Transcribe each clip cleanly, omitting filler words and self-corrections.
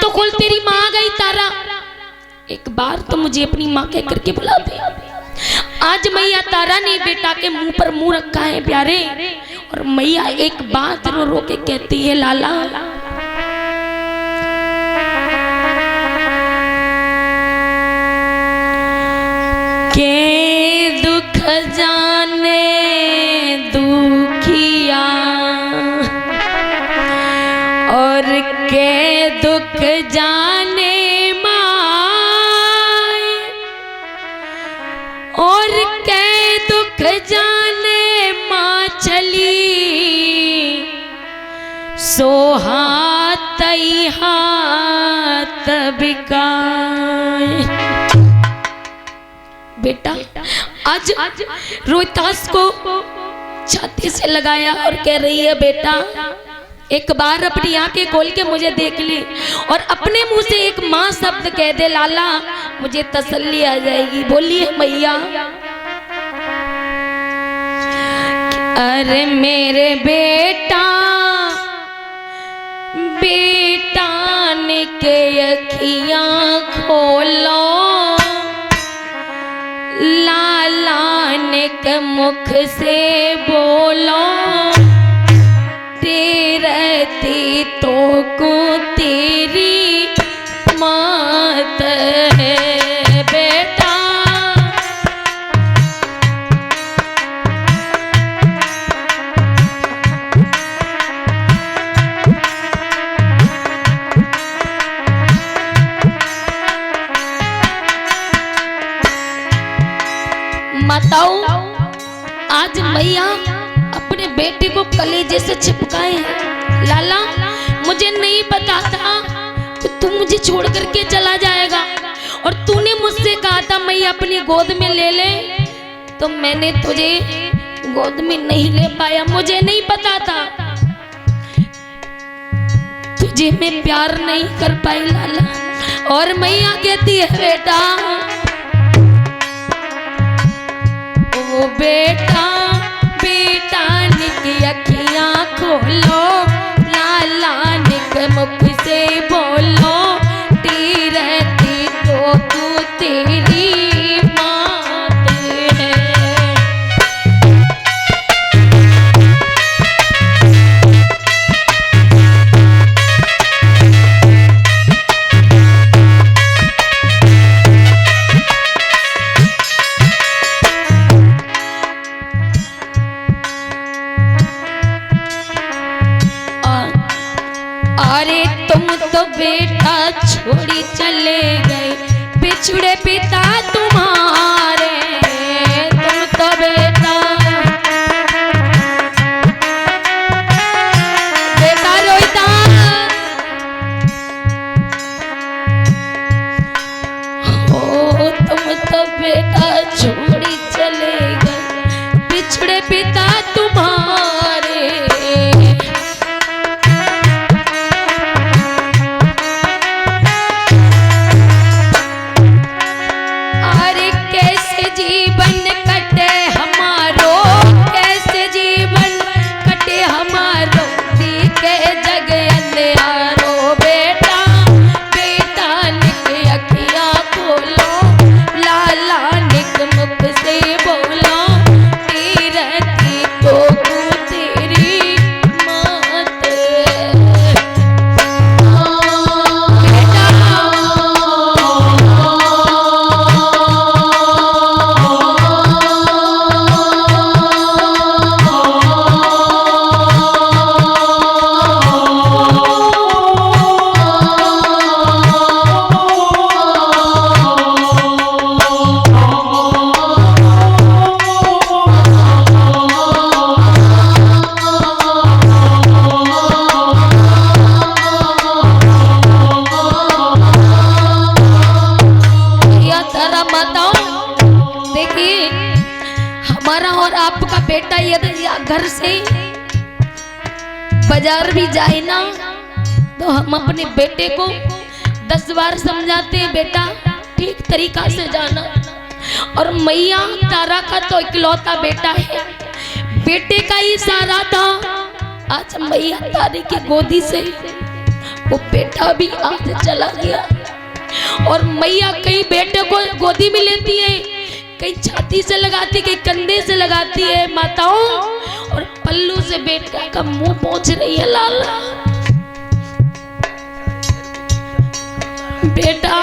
तो खोल, तेरी माँ आ गई तारा, एक बार तो मुझे अपनी माँ कह करके बुला दे। आज मैया तारा ने बेटा के मुंह पर मुंह रखा है प्यारे, और मैया एक बात रो रो के कहती है, लाला के दुख जाने दुखिया और के दुख जाने माए, और के दुख जाने माँ चली सोहात हाथ बिकाए। बेटा आज रोहितास को छाती से लगाया और कह रही है, बेटा एक बार अपनी आंखें खोल के मुझे देख ले और अपने मुंह से एक माँ शब्द कह दे लाला, मुझे तसल्ली आ जाएगी। बोलिए मैया। अरे मेरे बेटा बेटा ने के अखियां खोलो, लाला ने के मुख से बोलो, तेरती तो को तेरी मात है बेटा। माताओं, आज मैया अपने बेटे को कलेजे से चिपकाए हैं। लाला मुझे नहीं पता था कि तू मुझे छोड़ करके चला जाएगा, और तूने मुझसे कहा था मैया अपनी गोद में ले ले, तो मैंने तुझे गोद में नहीं ले पाया। मुझे नहीं पता था, तुझे मैं प्यार नहीं कर पाई लाला। और मैया कहती है, बेटा ओ बेटा बेटा निकी अखियां खोलो, लाला निक मुख से बोलो, तीरती तो तू तेरी मात है। अरे तुम तो बेटा छोड़ी चले गए, बिछड़े पिता तुम्हारे, तुम तो बेटा बेटा रोहिता, ओ तुम तो बेटा छोड़ी चले गए, बिछड़े पिता तुम्हारे। बेटा यदि घर से बाजार भी जाए ना, तो हम अपने बेटे को 10 बार समझाते हैं, बेटा ठीक तरीका से जाना। और मैया तारा का तो इकलौता बेटा है, बेटे का ही सहारा था। आज मैया तारे की गोदी से वो बेटा भी आज चला गया। और मैया कई बेटे को गोदी में लेती है, कई छाती से लगाती, कई कंधे से लगाती है माताओं, और पल्लू से बेटा का मुंह पोंछ रही है। लाला बेटा,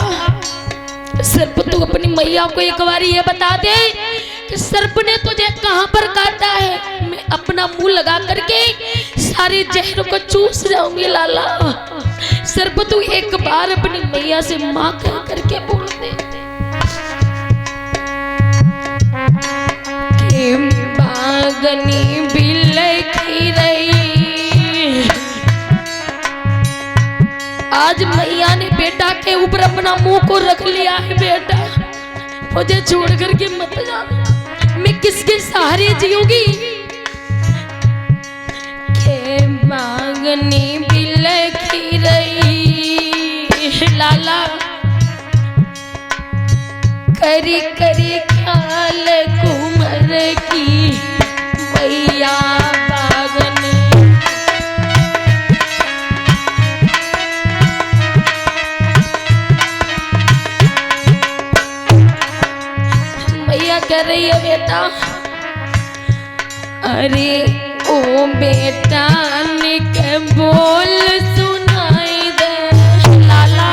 सर्प तू अपनी मैया को एक बार ये बता दे कि सर्प ने तुझे कहां पर काटा है, मैं अपना मुंह लगा करके सारे जहर को चूस जाऊंगी। लाला सर्प तू एक बार अपनी मैया से मां कह करके बोल दे कि बागनी बिलखी रही। आज मैया ने बेटा के ऊपर अपना मुंह को रख लिया है। बेटा मुझे छोड़ करके मत जाना, मैं किसके सहारे जीऊंगी। के बागनी बिलखी रही। लाला करी करी ख्याल कुमर की मैया बागनी। मैया कह रही है बेटा, अरे ओ बेटा निक बोल सुनाई दे। लाला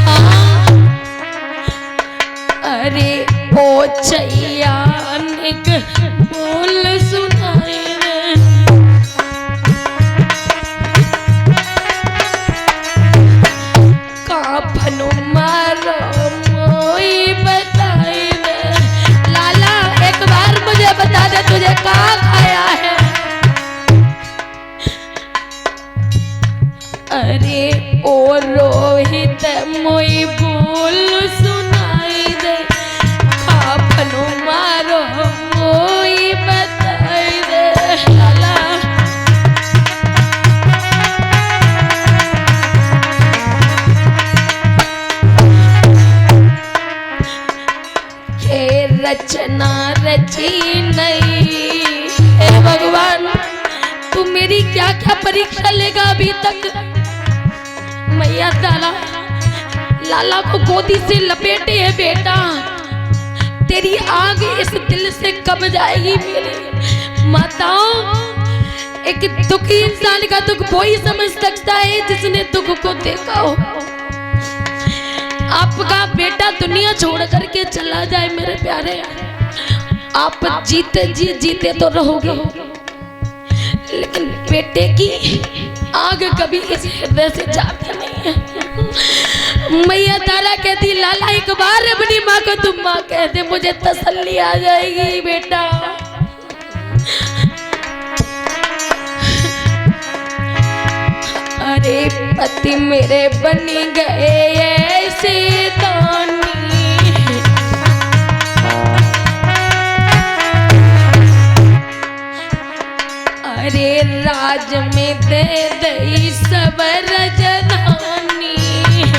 हाँ, अरे ओ छैया निक बोल सुनाई दे। काफनु मारो मोई बताई दे। लाला एक बार मुझे बता दे तुझे कहाँ खाया है। अरे ओ रोहित मोई बोल सुनाई दे। काफनु मारो मोई बताई दे। लाला रचना रची नहीं। हे भगवान, तू मेरी क्या क्या परीक्षा लेगा अभी तक। मैया ताला लाला को गोदी से लपेटे है। बेटा तेरी आग इस दिल से कब जाएगी। मेरे माताओं, एक दुखी इंसान का दुख वो ही समझ सकता है जिसने दुख को देखा हो। आपका बेटा दुनिया छोड़ करके चला जाए मेरे प्यारे, आप जीते जी जीते तो रहोगे, लेकिन बेटे की आग कभी इस हृदय से जाती नहीं है। मैया तारा कहती लाला एक बार अपनी माँ को तुम माँ कह दे, मुझे तसल्ली आ जाएगी। बेटा अरे पति मेरे बन गए ऐसे दानी। अरे राज में दे दई सब रजधानी।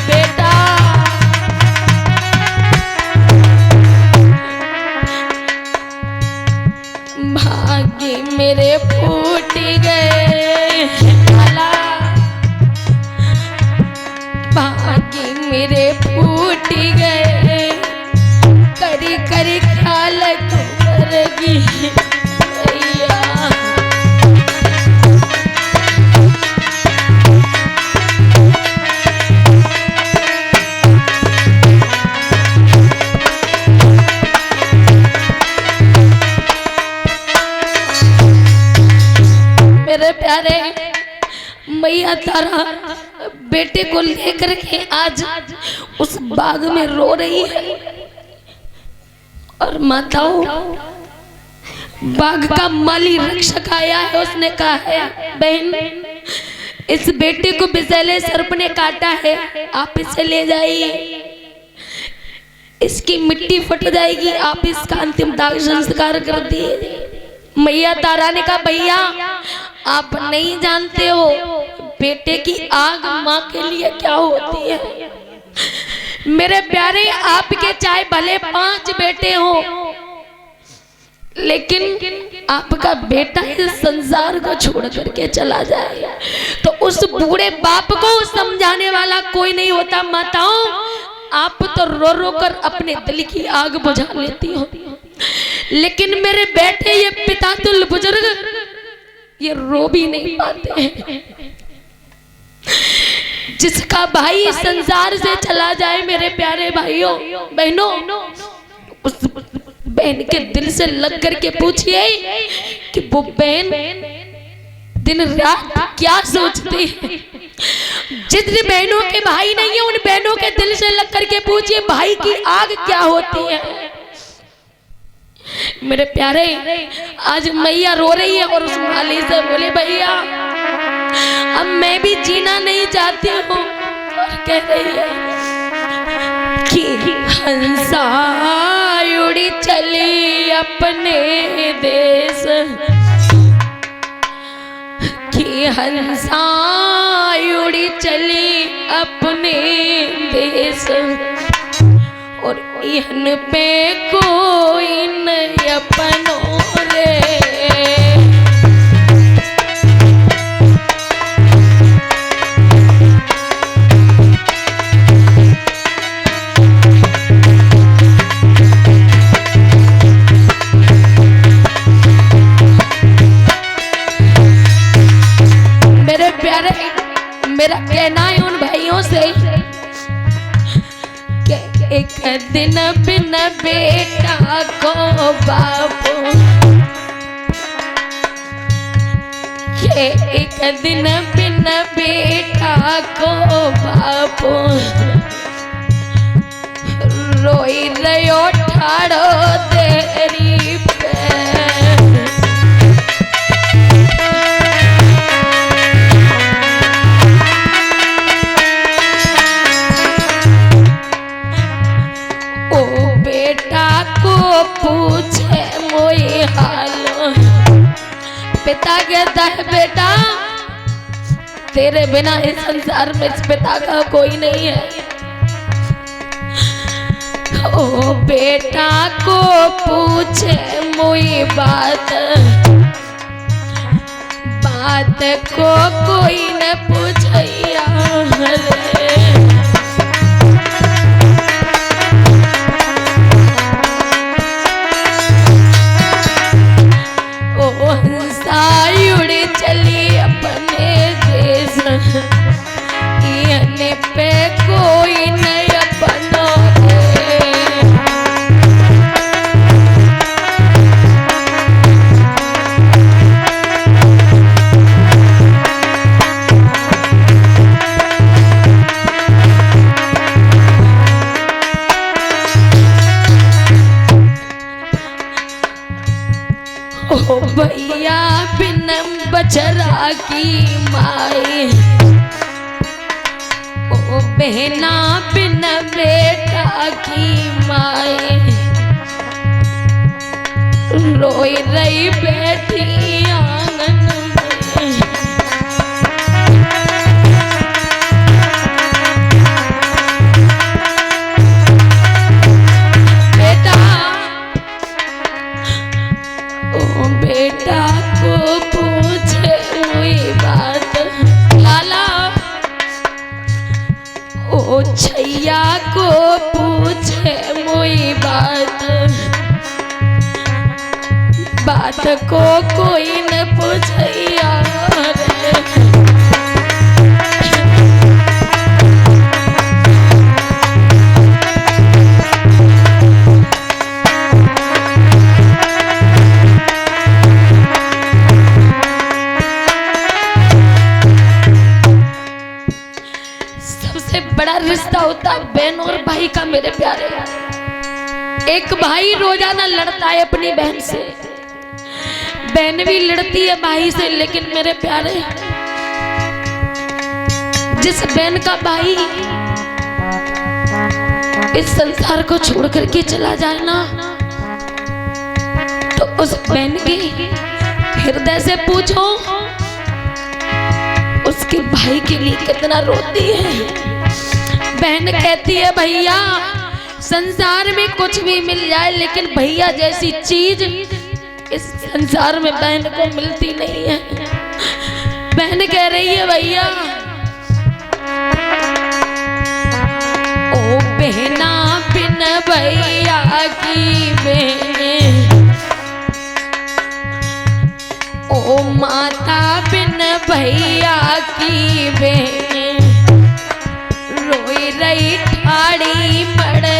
बेटा भाग्य मेरे फूट गए। भाग्य मेरे फूट गए। करी करी ख्याल करेगी भैया। मेरे प्यारे, मैया तारा बेटे को लेकर के आज उस बाग में रो रही है। और माताओं, बाग का माली रक्षक आया है। उसने कहा है बहन, इस बेटे को विषैले सर्प ने काटा है, आप इसे ले जाइए, इसकी मिट्टी फट जाएगी, आप इसका अंतिम दाह संस्कार कर दिए। मैया तारा ने कहा भैया आप नहीं जानते हो बेटे की आग माँ के लिए क्या होती है। मेरे प्यारे, आपके चाहे भले 5 बेटे हो, लेकिन आपका बेटा इस संसार को छोड़ करके चला जाए तो उस बूढ़े बाप को समझाने वाला कोई नहीं होता। माताओं, आप तो रो रो कर अपने दिल की आग बुझा लेती हो, लेकिन मेरे बेटे ये पिता तुल बुजुर्ग ये रो भी नहीं पाते हैं। जिसका भाई संसार से चला जाए मेरे प्यारे भाइयों बहनों, उस बहन के दिल से लग करके पूछिए कि वो बहन दिन रात क्या सोचती है। जिन बहनों के भाई नहीं है उन बहनों के दिल से लग करके पूछिए भाई की आग क्या होती है। मेरे प्यारे, आज मैया रो रही है और उस माली से बोले भैया अब मैं भी जीना नहीं चाहती हूँ, और कह रही है कि हंसा उड़ी चली अपने देश, कि हंसा उड़ी चली अपने देश, और इन पे कोई नहीं अपनों रे। मेरा कहना है उन भाइयों से कि एक दिन बिन बेटा को बापू, कि एक दिन बिन बेटा को बापू, रोई रहो ठाड़ो तेरी पे। पूछे मोई हाल, पिता कहता है बेटा तेरे बिना इस संसार में इस पिता का कोई नहीं है। ओ बेटा को पूछे मोई बात, बात को कोई न पूछैया रे। उड़ी चली अपने देश, यानी पे कोई नहीं अपना। ओ भैया बिन बचरा की माई, ओ बहना बिन बेटा की माई, रोई रही बैठी आंगन में। बेटा को पूछे हुई बात, लाला ओ छैया को पूछे हुई बात, बात को कोई न पूछैया रे। बड़ा रिश्ता होता है बहन और भाई का मेरे प्यारे। एक भाई रोजाना लड़ता है अपनी बहन से, बहन भी लड़ती है भाई से, लेकिन मेरे प्यारे जिस बहन का भाई इस संसार को छोड़ करके चला जाए ना, तो उस बहन के हृदय से पूछो उसके भाई के लिए कितना रोती है। बहन कहती है भैया संसार में कुछ भी मिल जाए लेकिन भैया जैसी चीज इस संसार में बहन को मिलती नहीं है। बहन कह रही है भैया, ओ बहना बिन भैया की बहन, ओ माता बिन भैया की बहन, रोई रही ठाड़ी मड़े।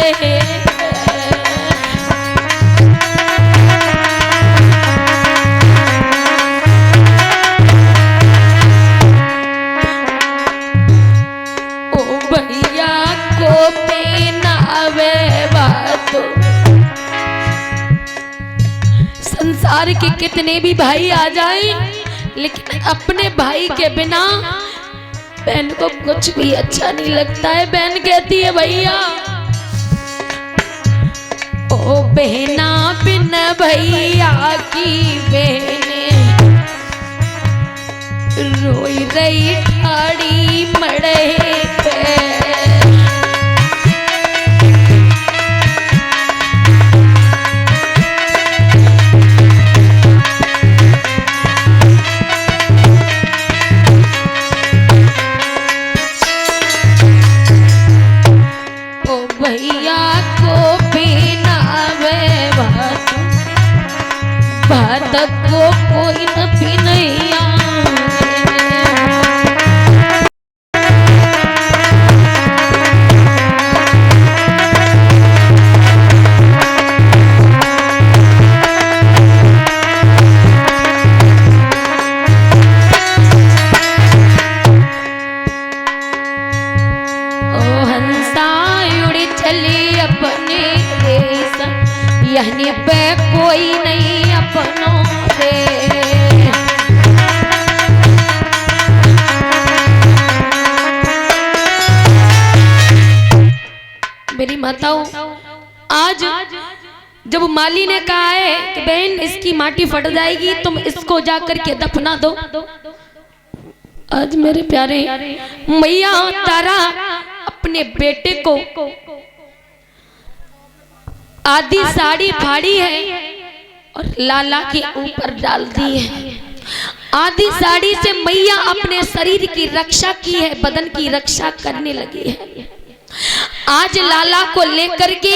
भैया को पहनावे बात, संसार के कितने भी भाई आ जाएं, लेकिन अपने भाई के बिना बहन को कुछ भी अच्छा नहीं लगता है। बहन कहती है भैया, ओ बहना बिन भैया की बहने, रोई रही ठाड़ी मड़े पे। ओ भैया को पहनावे भात, भात को कोई न पहनैया। यहीं पे कोई नहीं अपनों से, मेरी माताओं, आज जब माली ने कहा है कि बहन इसकी माटी फट जाएगी, तुम इसको जाकर के दफना दो, आज मेरे प्यारे मैया तारा अपने बेटे को आधी साड़ी फाड़ी है और लाला के ऊपर डाल दी है। आधी साड़ी से मैया अपने शरीर की रक्षा की है, बदन की रक्षा करने लगी है। आज लाला को लेकर के